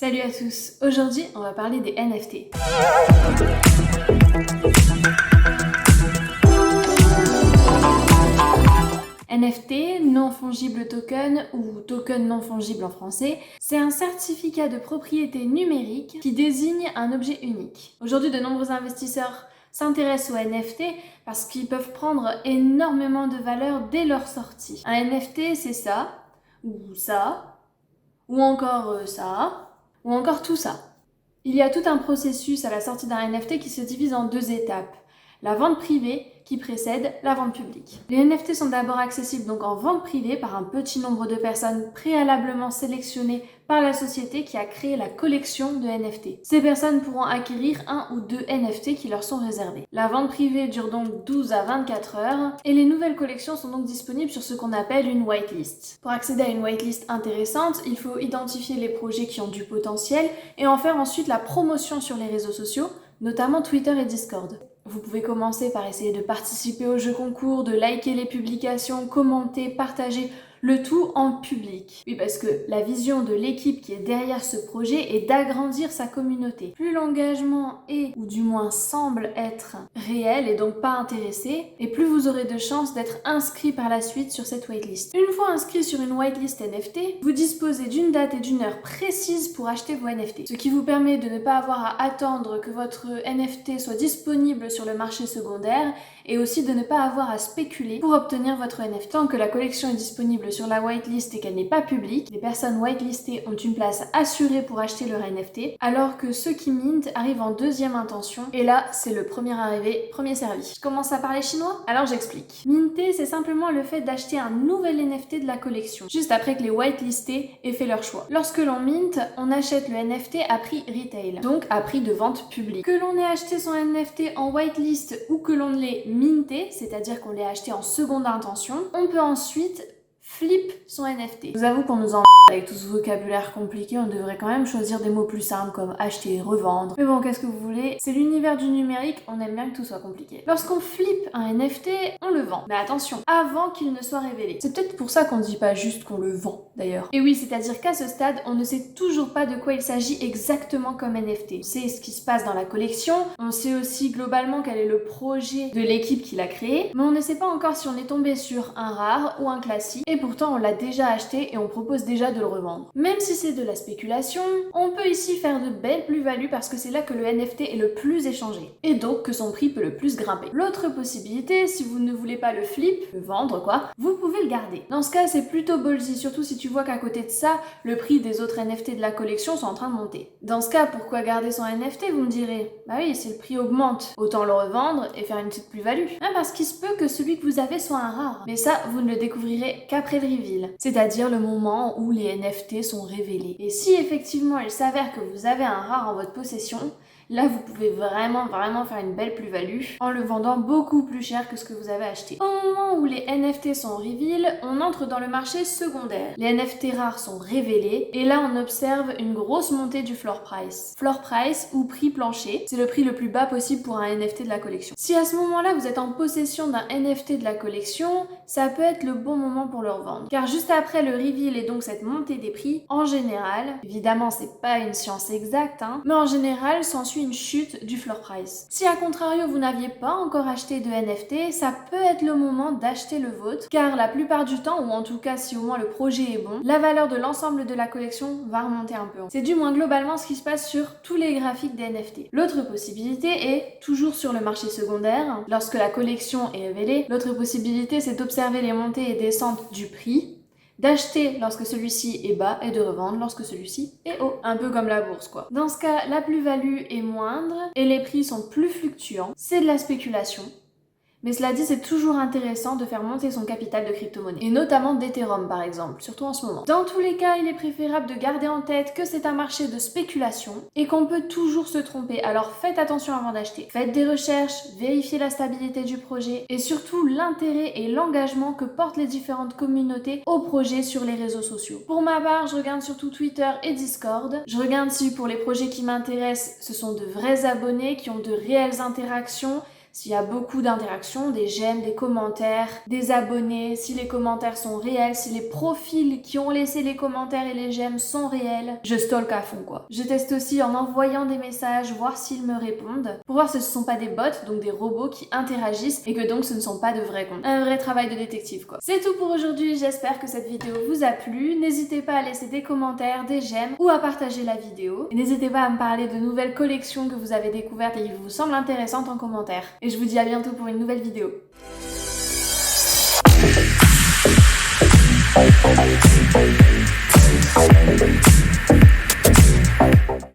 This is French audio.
Salut à tous, aujourd'hui on va parler des NFT. NFT, non fungible token ou token non fungible en français, c'est un certificat de propriété numérique qui désigne un objet unique. Aujourd'hui, de nombreux investisseurs s'intéressent aux NFT parce qu'ils peuvent prendre énormément de valeur dès leur sortie. Un NFT, c'est ça, ou encore ça, ou encore tout ça. Il y a tout un processus à la sortie d'un NFT qui se divise en deux étapes. La vente privée qui précède la vente publique. Les NFT sont d'abord accessibles donc en vente privée par un petit nombre de personnes préalablement sélectionnées par la société qui a créé la collection de NFT. Ces personnes pourront acquérir un ou deux NFT qui leur sont réservés. La vente privée dure donc 12 à 24 heures et les nouvelles collections sont donc disponibles sur ce qu'on appelle une whitelist. Pour accéder à une whitelist intéressante, il faut identifier les projets qui ont du potentiel et en faire ensuite la promotion sur les réseaux sociaux, notamment Twitter et Discord. Vous pouvez commencer par essayer de participer au jeu concours, de liker les publications, commenter, partager, le tout en public. Oui, parce que la vision de l'équipe qui est derrière ce projet est d'agrandir sa communauté. Plus l'engagement est, ou du moins semble être, réel et donc pas intéressé, et plus vous aurez de chances d'être inscrit par la suite sur cette whitelist. Une fois inscrit sur une whitelist NFT, vous disposez d'une date et d'une heure précises pour acheter vos NFT, ce qui vous permet de ne pas avoir à attendre que votre NFT soit disponible sur le marché secondaire et aussi de ne pas avoir à spéculer pour obtenir votre NFT. Tant que la collection est disponible sur la whitelist et qu'elle n'est pas publique, les personnes whitelistées ont une place assurée pour acheter leur NFT, alors que ceux qui mint arrivent en deuxième intention, et là, c'est le premier arrivé, premier servi. Je commence à parler chinois? Alors j'explique. Minter, c'est simplement le fait d'acheter un nouvel NFT de la collection, juste après que les whitelistés aient fait leur choix. Lorsque l'on mint, on achète le NFT à prix retail, donc à prix de vente publique. Que l'on ait acheté son NFT en whitelist ou que l'on l'ait minté, c'est-à-dire qu'on l'ait acheté en seconde intention, on peut ensuite flip son NFT. Je vous avoue qu'on nous en avec tout ce vocabulaire compliqué, on devrait quand même choisir des mots plus simples comme acheter, revendre. Mais bon, qu'est-ce que vous voulez? C'est l'univers du numérique, on aime bien que tout soit compliqué. Lorsqu'on flip un NFT, on le vend. Mais attention, avant qu'il ne soit révélé. C'est peut-être pour ça qu'on ne dit pas juste qu'on le vend, d'ailleurs. Et oui, c'est-à-dire qu'à ce stade, on ne sait toujours pas de quoi il s'agit exactement comme NFT. On sait ce qui se passe dans la collection, on sait aussi globalement quel est le projet de l'équipe qui l'a créé, mais on ne sait pas encore si on est tombé sur un rare ou un classique, et pourtant on l'a déjà acheté et on propose déjà de le revendre. Même si c'est de la spéculation, on peut ici faire de belles plus-values parce que c'est là que le NFT est le plus échangé, et donc que son prix peut le plus grimper. L'autre possibilité, si vous ne voulez pas le flip, le vendre quoi, vous pouvez le garder. Dans ce cas, c'est plutôt ballsy, surtout si tu vois qu'à côté de ça, le prix des autres NFT de la collection sont en train de monter. Dans ce cas, pourquoi garder son NFT, vous me direz? Bah oui, si le prix augmente, autant le revendre et faire une petite plus-value. Parce qu'il se peut que celui que vous avez soit un rare. Mais ça, vous ne le découvrirez qu'après le reveal, c'est-à-dire le moment où les NFT sont révélés. Et si effectivement il s'avère que vous avez un rare en votre possession, là vous pouvez vraiment faire une belle plus-value en le vendant beaucoup plus cher que ce que vous avez acheté. Au moment où les NFT sont reveal, on entre dans le marché secondaire. Les NFT rares sont révélés et là on observe une grosse montée du floor price. Floor price ou prix plancher, c'est le prix le plus bas possible pour un NFT de la collection. Si à ce moment-là vous êtes en possession d'un NFT de la collection, ça peut être le bon moment pour le revendre. Car juste après le reveal et donc cette montée des prix, en général, évidemment c'est pas une science exacte, mais en général s'ensuit une chute du floor price. Si à contrario vous n'aviez pas encore acheté de NFT, ça peut être le moment d'acheter le vôtre, car la plupart du temps, ou en tout cas si au moins le projet est bon, la valeur de l'ensemble de la collection va remonter un peu. C'est du moins globalement ce qui se passe sur tous les graphiques des NFT. L'autre possibilité est, toujours sur le marché secondaire, lorsque la collection est révélée, l'autre possibilité c'est d'observer les montées et descentes du prix, d'acheter lorsque celui-ci est bas et de revendre lorsque celui-ci est haut. Un peu comme la bourse quoi. Dans ce cas, la plus-value est moindre et les prix sont plus fluctuants. C'est de la spéculation. Mais cela dit, c'est toujours intéressant de faire monter son capital de crypto-monnaie. Et notamment d'Ethereum par exemple, surtout en ce moment. Dans tous les cas, il est préférable de garder en tête que c'est un marché de spéculation et qu'on peut toujours se tromper. Alors faites attention avant d'acheter. Faites des recherches, vérifiez la stabilité du projet et surtout l'intérêt et l'engagement que portent les différentes communautés au projet sur les réseaux sociaux. Pour ma part, je regarde surtout Twitter et Discord. Je regarde si pour les projets qui m'intéressent, ce sont de vrais abonnés qui ont de réelles interactions. s'il y a beaucoup d'interactions, des j'aime, des commentaires, des abonnés, si les commentaires sont réels, si les profils qui ont laissé les commentaires et les j'aime sont réels. Je stalk à fond quoi. Je teste aussi en envoyant des messages, voir s'ils me répondent, pour voir si ce ne sont pas des bots, donc des robots qui interagissent et que donc ce ne sont pas de vrais comptes. Un vrai travail de détective quoi. C'est tout pour aujourd'hui, j'espère que cette vidéo vous a plu. N'hésitez pas à laisser des commentaires, des j'aime ou à partager la vidéo. Et n'hésitez pas à me parler de nouvelles collections que vous avez découvertes et qui vous semblent intéressantes en commentaire. Et je vous dis à bientôt pour une nouvelle vidéo.